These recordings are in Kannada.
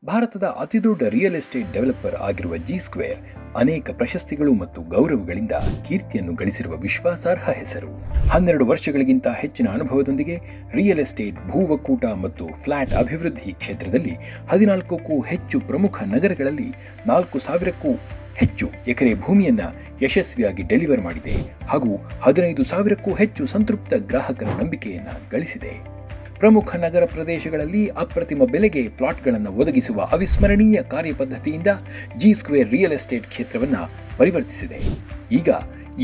ಭಾರತದ ಅತಿದೊಡ್ಡ ರಿಯಲ್ ಎಸ್ಟೇಟ್ ಡೆವಲಪರ್ ಆಗಿರುವ ಜಿ ಸ್ಕ್ವೇರ್ ಅನೇಕ ಪ್ರಶಸ್ತಿಗಳು ಮತ್ತು ಗೌರವಗಳಿಂದ ಕೀರ್ತಿಯನ್ನು ಗಳಿಸಿರುವ ವಿಶ್ವಾಸಾರ್ಹ ಹೆಸರು. 12 ವರ್ಷಗಳಿಗಿಂತ ಹೆಚ್ಚಿನ ಅನುಭವದೊಂದಿಗೆ ರಿಯಲ್ ಎಸ್ಟೇಟ್, ಭೂ ಒಕ್ಕೂಟ ಮತ್ತು ಫ್ಲಾಟ್ ಅಭಿವೃದ್ಧಿ ಕ್ಷೇತ್ರದಲ್ಲಿ 14ಕ್ಕೂ ಹೆಚ್ಚು ಪ್ರಮುಖ ನಗರಗಳಲ್ಲಿ 4,000ಕ್ಕೂ ಹೆಚ್ಚು ಎಕರೆ ಭೂಮಿಯನ್ನ ಯಶಸ್ವಿಯಾಗಿ ಡೆಲಿವರ್ ಮಾಡಿದೆ ಹಾಗೂ 15,000ಕ್ಕೂ ಹೆಚ್ಚು ಸಂತೃಪ್ತ ಗ್ರಾಹಕರ ನಂಬಿಕೆಯನ್ನ ಗಳಿಸಿದೆ. ಪ್ರಮುಖ ನಗರ ಪ್ರದೇಶಗಳಲ್ಲಿ ಅಪ್ರತಿಮ ಬೆಲೆಗೆ ಪ್ಲಾಟ್ಗಳನ್ನು ಒದಗಿಸುವ ಅವಿಸ್ಮರಣೀಯ ಕಾರ್ಯಪದ್ಧತಿಯಿಂದ ಜಿ ಸ್ಕ್ವೇರ್ ರಿಯಲ್ ಎಸ್ಟೇಟ್ ಕ್ಷೇತ್ರವನ್ನು ಪರಿವರ್ತಿಸಿದೆ. ಈಗ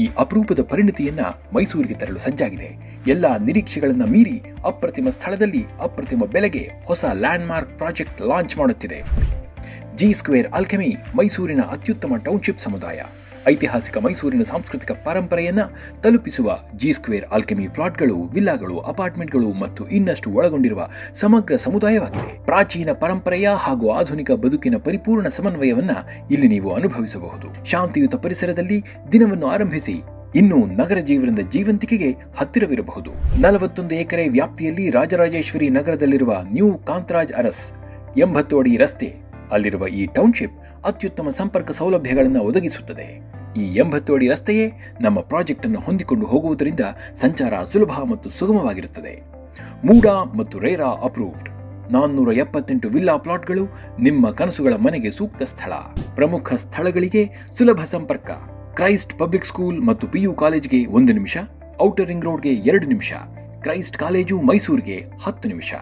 ಈ ಅಪರೂಪದ ಪರಿಣತಿಯನ್ನ ಮೈಸೂರಿಗೆ ತರಲು ಸಜ್ಜಾಗಿದೆ. ಎಲ್ಲ ನಿರೀಕ್ಷೆಗಳನ್ನು ಮೀರಿ ಅಪ್ರತಿಮ ಸ್ಥಳದಲ್ಲಿ ಅಪ್ರತಿಮ ಬೆಲೆಗೆ ಹೊಸ ಲ್ಯಾಂಡ್ಮಾರ್ಕ್ ಪ್ರಾಜೆಕ್ಟ್ ಲಾಂಚ್ ಮಾಡುತ್ತಿದೆ. ಜಿ ಸ್ಕ್ವೇರ್ ಆಲ್ಕೆಮಿ ಮೈಸೂರಿನ ಅತ್ಯುತ್ತಮ ಟೌನ್ಶಿಪ್ ಸಮುದಾಯ. ಐತಿಹಾಸಿಕ ಮೈಸೂರಿನ ಸಾಂಸ್ಕೃತಿಕ ಪರಂಪರೆಯನ್ನ ತಲುಪಿಸುವ ಜಿ ಸ್ಕ್ವೇರ್ ಆಲ್ಕೆಮಿ ಪ್ಲಾಟ್ಗಳು, ವಿಲ್ಲಾಗಳು, ಅಪಾರ್ಟ್ಮೆಂಟ್ಗಳು ಮತ್ತು ಇನ್ನಷ್ಟು ಒಳಗೊಂಡಿರುವ ಸಮಗ್ರ ಸಮುದಾಯವಾಗಿದೆ. ಪ್ರಾಚೀನ ಪರಂಪರೆಯ ಹಾಗೂ ಆಧುನಿಕ ಬದುಕಿನ ಪರಿಪೂರ್ಣ ಸಮನ್ವಯವನ್ನ ಇಲ್ಲಿ ನೀವು ಅನುಭವಿಸಬಹುದು. ಶಾಂತಿಯುತ ಪರಿಸರದಲ್ಲಿ ದಿನವನ್ನು ಆರಂಭಿಸಿ ಇನ್ನು ನಗರ ಜೀವನದ ಜೀವಂತಿಕೆಗೆ ಹತ್ತಿರವಿರಬಹುದು. 41 ಎಕರೆ ವ್ಯಾಪ್ತಿಯಲ್ಲಿ ರಾಜರಾಜೇಶ್ವರಿ ನಗರದಲ್ಲಿರುವ ನ್ಯೂ ಕಾಂತರಾಜ್ ಅರಸ್ 80 ಅಡಿ ರಸ್ತೆ ಅಲ್ಲಿರುವ ಈ ಟೌನ್ಶಿಪ್ ಅತ್ಯುತ್ತಮ ಸಂಪರ್ಕ ಸೌಲಭ್ಯಗಳನ್ನು ಒದಗಿಸುತ್ತದೆ. ಈ 80 ಅಡಿ ರಸ್ತೆಯೇ ನಮ್ಮ ಪ್ರಾಜೆಕ್ಟ್ ಅನ್ನು ಹೊಂದಿಕೊಂಡು ಹೋಗುವುದರಿಂದ ಸಂಚಾರ ಸುಲಭ ಮತ್ತು ಸುಗಮವಾಗಿರುತ್ತದೆ. ಮೂಡಾ ಮತ್ತು ರೇರಾ ಅಪ್ರೂವ್ಡ್ 478 ವಿಲ್ಲಾ ಪ್ಲಾಟ್ಗಳು ನಿಮ್ಮ ಕನಸುಗಳ ಮನೆಗೆ ಸೂಕ್ತ ಸ್ಥಳ. ಪ್ರಮುಖ ಸ್ಥಳಗಳಿಗೆ ಸುಲಭ ಸಂಪರ್ಕ. ಕ್ರೈಸ್ಟ್ ಪಬ್ಲಿಕ್ ಸ್ಕೂಲ್ ಮತ್ತು PU ಕಾಲೇಜ್ಗೆ 1 ನಿಮಿಷ, ಔಟರ್ ರಿಂಗ್ ರೋಡ್ಗೆ 2 ನಿಮಿಷ, ಕ್ರೈಸ್ಟ್ ಕಾಲೇಜು ಮೈಸೂರಿಗೆ 10 ನಿಮಿಷ,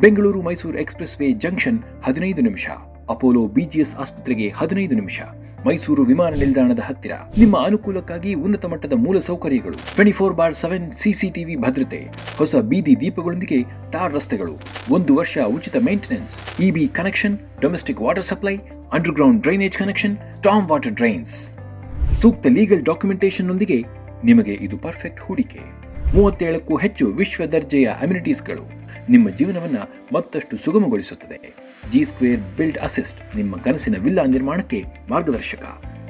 Bengaluru Mysuru express way junction 15 ನಿಮಿಷ, ಅಪೋಲೋ BGS ಆಸ್ಪತ್ರೆಗೆ 15 ನಿಮಿಷ, ಮೈಸೂರು ವಿಮಾನ ನಿಲ್ದಾಣದ ಹತ್ತಿರ. ನಿಮ್ಮ ಅನುಕೂಲಕ್ಕಾಗಿ ಉನ್ನತ ಮಟ್ಟದ ಮೂಲ ಸೌಕರ್ಯಗಳು, 24/7 CCTV ಭದ್ರತೆ, ಹೊಸ ಬೀದಿ ದೀಪಗಳೊಂದಿಗೆ ಟಾರ್ ರಸ್ತೆಗಳು, 1 ವರ್ಷ ಉಚಿತ maintenance, EB connection, domestic water supply, underground drainage connection, storm water drains, ಸೂಕ್ತ ಲೀಗಲ್ ಡಾಕ್ಯುಮೆಂಟೇಶನ್ ನೊಂದಿಗೆ ನಿಮಗೆ ಇದು ಪರ್ಫೆಕ್ಟ್ ಹೂಡಿಕೆ. 37ಕ್ಕೂ ಹೆಚ್ಚು ವಿಶ್ವ ದರ್ಜೆಯ ಅಮ್ಯುನಿಟೀಸ್ಗಳು ನಿಮ್ಮ ಜೀವನವನ್ನ ಮತ್ತಷ್ಟು ಸುಗಮಗೊಳಿಸುತ್ತದೆ. ಜಿ ಸ್ಕ್ವೇರ್ ಬಿಲ್ಡ್ ಅಸಿಸ್ಟ್ ನಿಮ್ಮ ಕನಸಿನ ವಿಲ್ಲಾ ನಿರ್ಮಾಣಕ್ಕೆ ಮಾರ್ಗದರ್ಶಕ.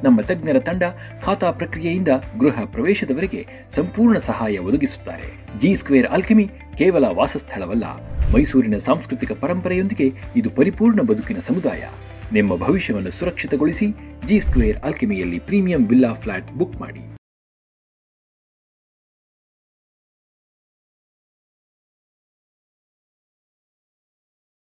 ನಮ್ಮ ತಜ್ಞರ ತಂಡ ಖಾತಾ ಪ್ರಕ್ರಿಯೆಯಿಂದ ಗೃಹ ಪ್ರವೇಶದವರೆಗೆ ಸಂಪೂರ್ಣ ಸಹಾಯ ಒದಗಿಸುತ್ತಾರೆ. ಜಿ ಸ್ಕ್ವೇರ್ ಆಲ್ಕೆಮಿ ಕೇವಲ ವಾಸಸ್ಥಳವಲ್ಲ, ಮೈಸೂರಿನ ಸಾಂಸ್ಕೃತಿಕ ಪರಂಪರೆಯೊಂದಿಗೆ ಇದು ಪರಿಪೂರ್ಣ ಬದುಕಿನ ಸಮುದಾಯ. ನಿಮ್ಮ ಭವಿಷ್ಯವನ್ನು ಸುರಕ್ಷಿತಗೊಳಿಸಿ ಜಿ ಸ್ಕ್ವೇರ್ ಆಲ್ಕೆಮಿಯಲ್ಲಿ ಪ್ರೀಮಿಯಂ ವಿಲ್ಲಾ ಫ್ಲಾಟ್ ಬುಕ್ ಮಾಡಿ.